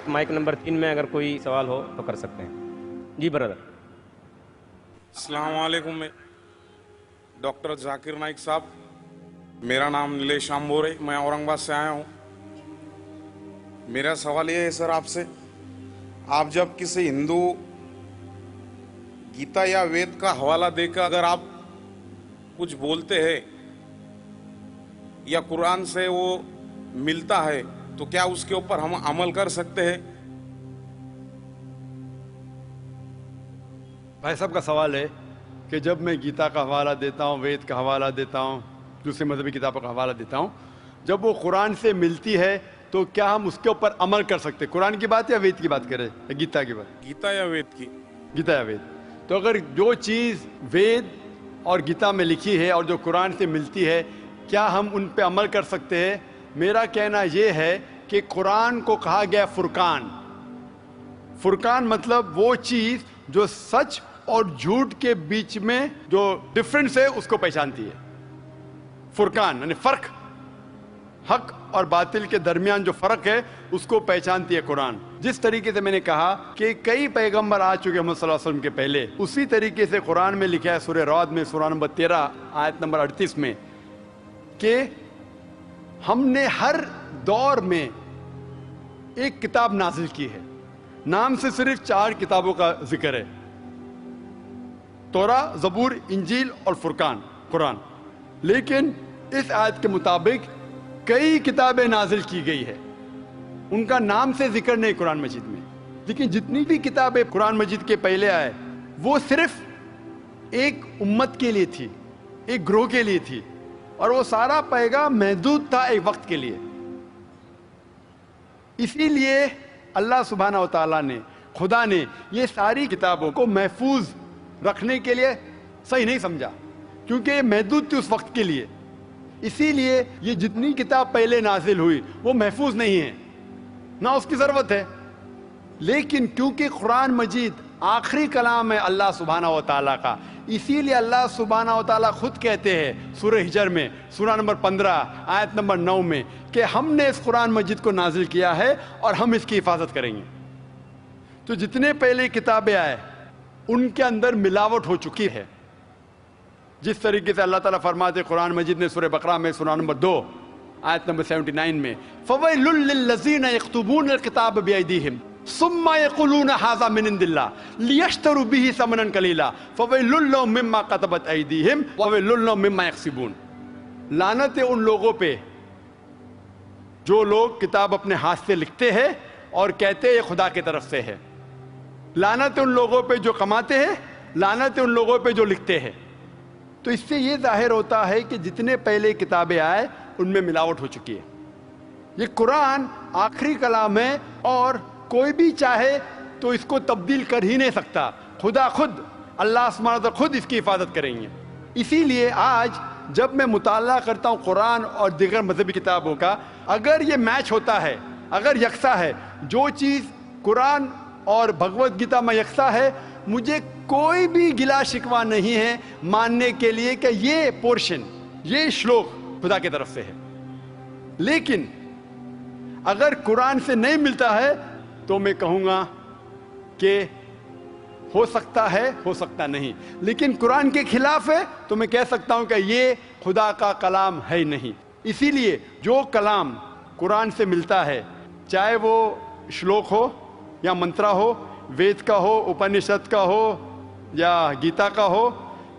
Mic number 3 میں اگر کوئی سوال ہو تو کر سکتے ہیں. جی برادر. السلام علیکم. میں ڈاکٹر ذاکر نائک صاحب، میرا نام نیلیش آمبور ہے، میں اورنگ آباد سے آیا ہوں. میرا سوال یہ ہے سر آپ سے، آپ جب کسی ہندو گیتا یا وید کا حوالہ دے کر اگر آپ کچھ بولتے ہیں یا قرآن سے وہ ملتا ہے تو کیا اس کے اوپر ہم عمل کر سکتے ہیں؟ بھائی صاحب کا سوال ہے کہ جب میں گیتا کا حوالہ دیتا ہوں، وید کا حوالہ دیتا ہوں، دوسرے مذہبی کتابوں کا حوالہ دیتا ہوں، جب وہ قرآن سے ملتی ہے تو کیا ہم اس کے اوپر عمل کر سکتے؟ قرآن کی بات یا وید کی بات کریں یا گیتا کی بات؟ گیتا یا وید کی؟ گیتا یا وید. تو اگر جو چیز وید اور گیتا میں لکھی ہے اور جو قرآن سے ملتی ہے، کیا ہم ان پہ عمل کر سکتے ہیں؟ میرا کہنا یہ ہے کہ قرآن کو کہا گیا فرقان. فرقان مطلب وہ چیز جو سچ اور جھوٹ کے بیچ میں جو ڈفرنس ہے اس کو پہچانتی ہے. فرقان یعنی فرق، حق اور باطل کے درمیان جو فرق ہے اس کو پہچانتی ہے قرآن. جس طریقے سے میں نے کہا کہ کئی پیغمبر آ چکے محمد صلی اللہ علیہ وسلم کے پہلے، اسی طریقے سے قرآن میں لکھا ہے سورہ رعد میں سورہ نمبر 13 آیت نمبر 38 میں کہ ہم نے ہر دور میں ایک کتاب نازل کی ہے. نام سے صرف 4 کتابوں کا ذکر ہے: توراہ، زبور، انجیل اور فرقان، قرآن. لیکن اس آیت کے مطابق کئی کتابیں نازل کی گئی ہے، ان کا نام سے ذکر نہیں قرآن مجید میں. لیکن جتنی بھی کتابیں قرآن مجید کے پہلے آئے وہ صرف ایک امت کے لیے تھی، ایک گروہ کے لیے تھی، اور وہ سارا پیغام محدود تھا ایک وقت کے لیے. اسی لیے اللہ سبحانہ و تعالیٰ نے، خدا نے یہ ساری کتابوں کو محفوظ رکھنے کے لیے صحیح نہیں سمجھا، کیونکہ یہ محدود تھی اس وقت کے لیے. اسی لیے یہ جتنی کتاب پہلے نازل ہوئی وہ محفوظ نہیں ہے، نہ اس کی ضرورت ہے. لیکن کیونکہ قرآن مجید آخری کلام ہے اللہ سبحانہ و تعالیٰ کا، اسی لیے اللہ سبحانہ و تعالیٰ خود کہتے ہیں سورہ ہجر میں سورہ نمبر 15 آیت نمبر 9 میں کہ ہم نے اس قرآن مجید کو نازل کیا ہے اور ہم اس کی حفاظت کریں گے. تو جتنے پہلے کتابیں آئے ان کے اندر ملاوٹ ہو چکی ہے. جس طریقے سے اللہ تعالیٰ فرماتے قرآن مجید نے سورہ بقرہ میں سورہ نمبر 2 آیت نمبر 79 میں فَوَيْلٌ لِّلَّذِينَ يَكْتُبُونَ الْكِتَابَ بِأَيْدِيهِمْ ثُمَّ يَقُولُونَ هَٰذَا مِنْ عِندِ اللَّهِ لِيَشْتَرُوا بِهِ ثَمَنًا قَلِيلًا فَوَيْلٌ لَّهُم مِّمَّا كَتَبَتْ أَيْدِيهِمْ وَوَيْلٌ لَّهُم مِّمَّا يَكْسِبُونَ. لعنت ہے ان لوگوں پہ جو لوگ کتاب اپنے ہاتھ سے لکھتے ہیں اور کہتے ہیں یہ خدا کی طرف سے ہے. لعنت ہے ان لوگوں پہ جو کماتے ہیں، لعنت ہے ان لوگوں پہ جو لکھتے ہیں. تو اس سے یہ ظاہر ہوتا ہے کہ جتنے پہلے کتابیں آئے ان میں ملاوٹ ہو چکی ہے. یہ قرآن آخری کلام ہے اور کوئی بھی چاہے تو اس کو تبدیل کر ہی نہیں سکتا. خدا خود، اللہ سبحانہ و تعالیٰ خود اس کی حفاظت کریں گے. اسی لیے آج جب میں مطالعہ کرتا ہوں قرآن اور دیگر مذہبی کتابوں کا، اگر یہ میچ ہوتا ہے، اگر یکساں ہے، جو چیز قرآن اور بھگوت گیتا میں یکساں ہے، مجھے کوئی بھی گلا شکوہ نہیں ہے ماننے کے لیے کہ یہ پورشن، یہ شلوک خدا کی طرف سے ہے. لیکن اگر قرآن سے نہیں ملتا ہے تو میں کہوں گا کہ ہو سکتا ہے، ہو سکتا نہیں. لیکن قرآن کے خلاف ہے تو میں کہہ سکتا ہوں کہ یہ خدا کا کلام ہے نہیں. اسی لیے جو کلام قرآن سے ملتا ہے، چاہے وہ شلوک ہو یا منترا ہو، وید کا ہو، اپنشد کا ہو یا گیتا کا ہو،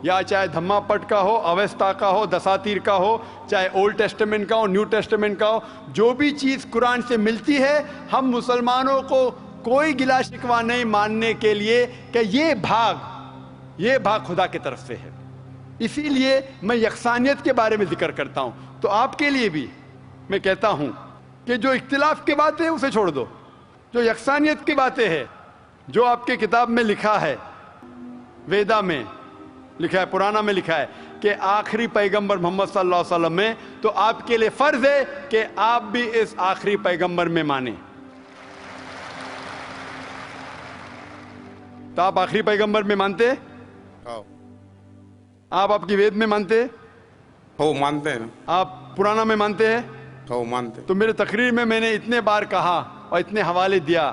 یا چاہے دھما پٹ کا ہو، اویستا کا ہو، دساتیر کا ہو، چاہے اولڈ ٹیسٹمنٹ کا ہو، نیو ٹیسٹمنٹ کا ہو، جو بھی چیز قرآن سے ملتی ہے، ہم مسلمانوں کو کوئی گلا شکوہ نہیں ماننے کے لیے کہ یہ بھاگ خدا کی طرف سے ہے. اسی لیے میں یکسانیت کے بارے میں ذکر کرتا ہوں. تو آپ کے لیے بھی میں کہتا ہوں کہ جو اختلاف کی باتیں ہیں اسے چھوڑ دو. جو یکسانیت کی باتیں ہیں، جو آپ کے کتاب میں لکھا ہے، ویدا میں لکھا ہے، پرانا میں لکھا ہے کہ آخری پیغمبر محمد صلی اللہ علیہ وسلم میں، تو آپ کے لیے فرض ہے کہ آپ بھی اس آخری پیغمبر میں مانیں. تو آپ آخری پیغمبر میں مانتے ہیں؟ آپ کی وید میں مانتے ہیں؟ ہو مانتے ہیں. آپ پرانا میں مانتے ہیں؟ ہو مانتے. تو میرے تقریر میں نے اتنے بار کہا اور اتنے حوالے دیا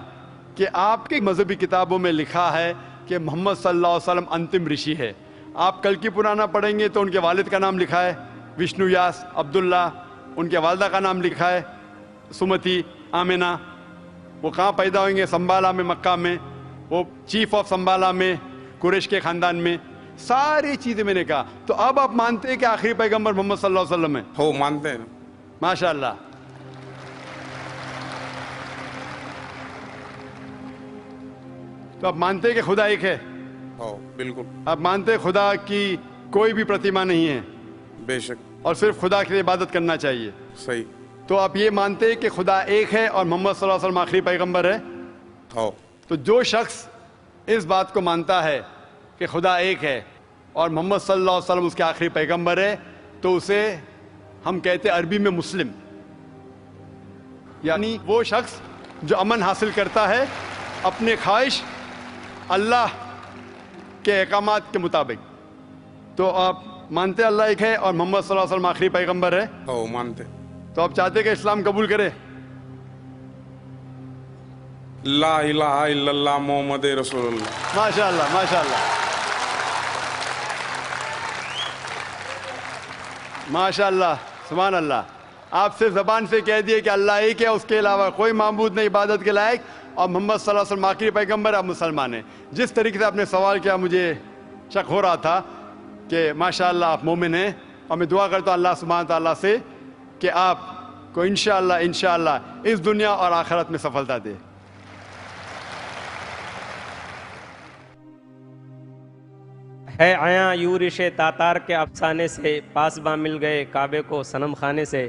کہ آپ کے مذہبی کتابوں میں لکھا ہے کہ محمد صلی اللہ علیہ وسلم انتم رشی ہے. آپ کل کی پرانا پڑھیں گے تو ان کے والد کا نام لکھا ہے وشنو یاس عبداللہ، ان کے والدہ کا نام لکھا ہے سمتی آمنہ. وہ کہاں پیدا ہوئیں گے؟ سنبالا میں، مکہ میں. وہ چیف آف سنبالا میں، قریش کے خاندان میں. ساری چیزیں میں نے کہا. تو اب آپ مانتے ہیں کہ آخری پیغمبر محمد صلی اللہ علیہ وسلم ہے؟ ہو مانتے ہیں. ماشاء اللہ. تو آپ مانتے ہیں کہ خدا ایک ہے؟ ہو بالکل. آپ مانتے ہیں خدا کی کوئی بھی پرتیما نہیں ہے بے شک. اور صرف خدا کی عبادت کرنا چاہیے؟ صحیح. تو آپ یہ مانتے ہیں کہ خدا ایک ہے اور محمد صلی اللہ علیہ وسلم آخری پیغمبر ہے؟ ہو. تو جو شخص اس بات کو مانتا ہے کہ خدا ایک ہے اور محمد صلی اللہ علیہ وسلم اس کے آخری پیغمبر ہے تو اسے ہم کہتے ہیں عربی میں مسلم، یعنی وہ شخص جو امن حاصل کرتا ہے اپنے خواہش اللہ کے احکامات کے مطابق. تو آپ مانتے اللہ ایک ہے اور محمد صلی اللہ علیہ وسلم آخری پیغمبر ہے؟ ہو مانتے. تو آپ چاہتے کہ اسلام قبول کرے؟ لا الہ الا اللہ محمد رسول اللہ. ماشاء اللہ، ماشاء اللہ، ماشاء اللہ، سبحان اللہ. آپ صرف زبان سے کہہ دیے کہ اللہ ایک ہے، اس کے علاوہ کوئی معبود نہیں عبادت کے لائق، اور محمد صلی اللہ علیہ وسلم آخری پیغمبر، آپ مسلمان ہیں. جس طریقے سے آپ نے سوال کیا مجھے شک ہو رہا تھا کہ ماشاء اللہ آپ مومن ہیں، اور میں دعا کرتا ہوں اللہ سبحانہ تعالیٰ سے کہ آپ کو انشاءاللہ اس دنیا اور آخرت میں سفلتا دے. ہے عیاں یورش تاتار کے افسانے سے، پاس باں مل گئے کعبے کو صنم خانے سے.